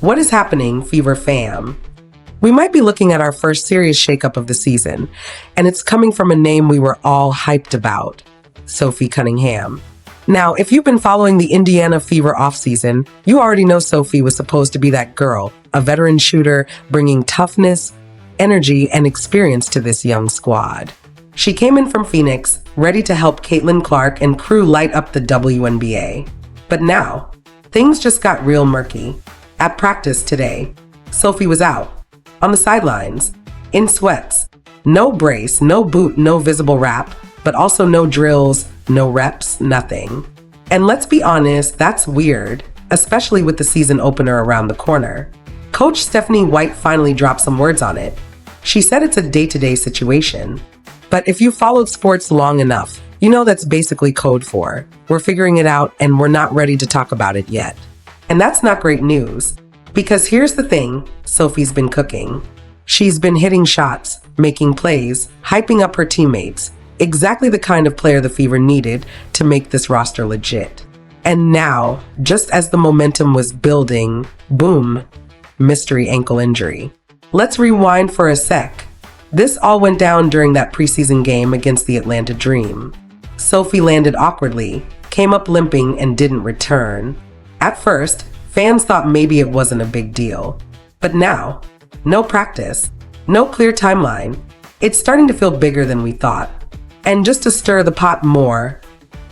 What is happening, Fever fam? We might be looking at our first serious shakeup of the season, and it's coming from a name we were all hyped about, Sophie Cunningham. Now, if you've been following the Indiana Fever offseason, you already know Sophie was supposed to be that girl, a veteran shooter bringing toughness, energy, and experience to this young squad. She came in from Phoenix, ready to help Caitlin Clark and crew light up the WNBA. But now, things just got real murky. At practice today, Sophie was out, on the sidelines, in sweats. No brace, no boot, no visible wrap, but also no drills, no reps, nothing. And let's be honest, that's weird, especially with the season opener around the corner. Coach Stephanie White finally dropped some words on it. She said it's a day-to-day situation. But if you followed sports long enough, you know that's basically code for, we're figuring it out and we're not ready to talk about it yet. And that's not great news, because here's the thing, Sophie's been cooking. She's been hitting shots, making plays, hyping up her teammates, exactly the kind of player the Fever needed to make this roster legit. And now, just as the momentum was building, boom, mystery ankle injury. Let's rewind for a sec. This all went down during that preseason game against the Atlanta Dream. Sophie landed awkwardly, came up limping, and didn't return. At first, fans thought maybe it wasn't a big deal. But now, no practice, no clear timeline. It's starting to feel bigger than we thought. And just to stir the pot more,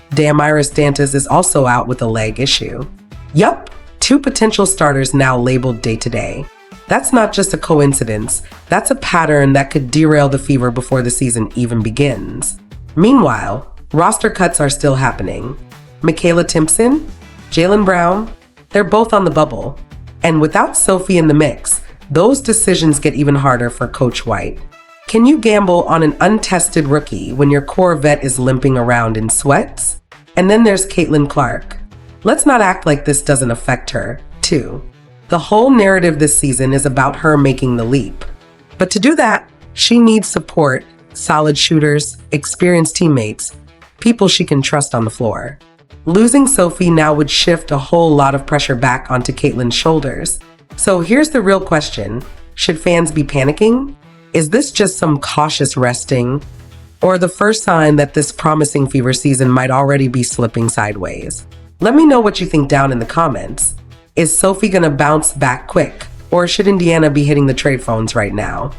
Damaris Dantas is also out with a leg issue. Yup, 2 potential starters now labeled day-to-day. That's not just a coincidence, that's a pattern that could derail the Fever before the season even begins. Meanwhile, roster cuts are still happening. Michaela Timpson, Jaylen Brown, they're both on the bubble. And without Sophie in the mix, those decisions get even harder for Coach White. Can you gamble on an untested rookie when your core vet is limping around in sweats? And then there's Caitlin Clark. Let's not act like this doesn't affect her, too. The whole narrative this season is about her making the leap. But to do that, she needs support, solid shooters, experienced teammates, people she can trust on the floor. Losing Sophie now would shift a whole lot of pressure back onto Caitlin's shoulders. So here's the real question. Should fans be panicking? Is this just some cautious resting? Or the first sign that this promising Fever season might already be slipping sideways? Let me know what you think down in the comments. Is Sophie gonna bounce back quick? Or should Indiana be hitting the trade phones right now?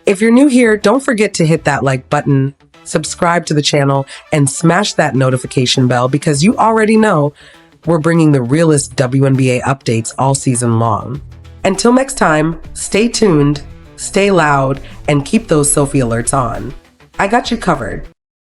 If you're new here, don't forget to hit that like button, subscribe to the channel, and smash that notification bell because you already know we're bringing the realest WNBA updates all season long. Until next time, stay tuned, stay loud, and keep those Sophie alerts on. I got you covered.